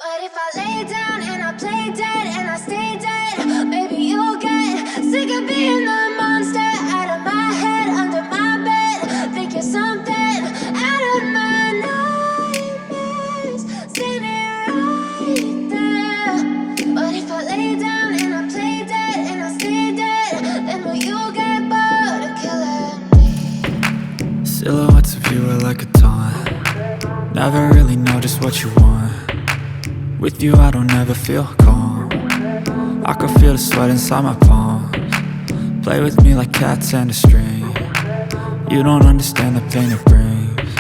What if I lay down and I play dead and I stay dead? Maybe you'll get sick of being the monster out of my head, under my bed. Think you're something out of my nightmares, standing right there. What if I lay down and I play dead and I stay dead? Then will you get bored of killing me? Silhouettes of you are like a taunt. Never really know just what you want. With you I don't ever feel calm. I can feel the sweat inside my palms. Play with me like cats and a string. You don't understand the pain it brings.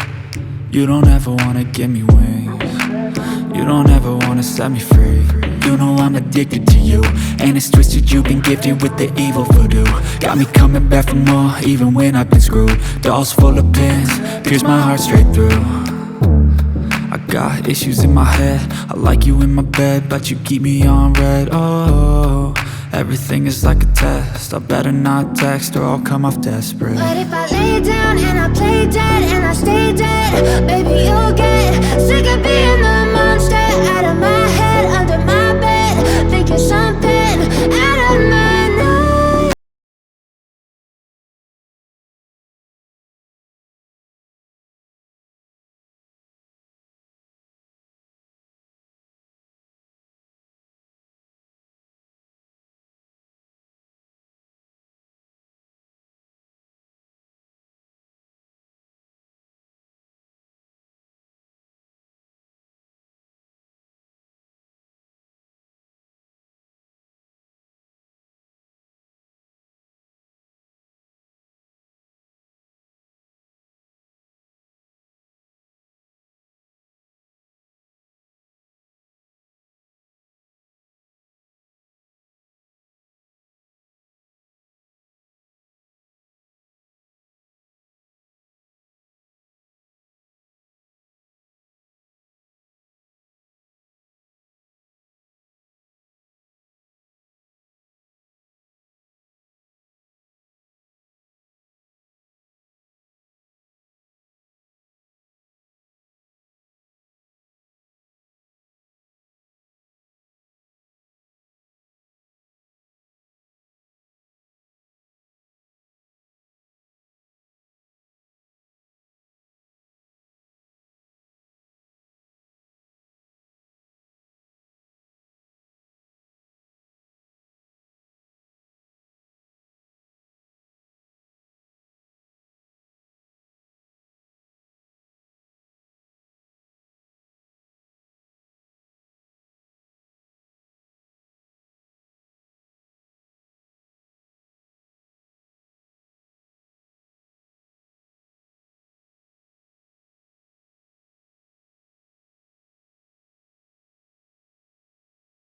You don't ever wanna give me wings. You don't ever wanna set me free. You know I'm addicted to you, and it's twisted, you've been gifted with the evil voodoo. Got me coming back for more, even when I've been screwed. Dolls full of pins, pierce my heart straight through. I got issues in my head, I like you in my bed, but you keep me on red. Oh, everything is like a test, I better not text or I'll come off desperate. What if I lay down and I play dead and I stay dead? Baby, you'll get sick of being the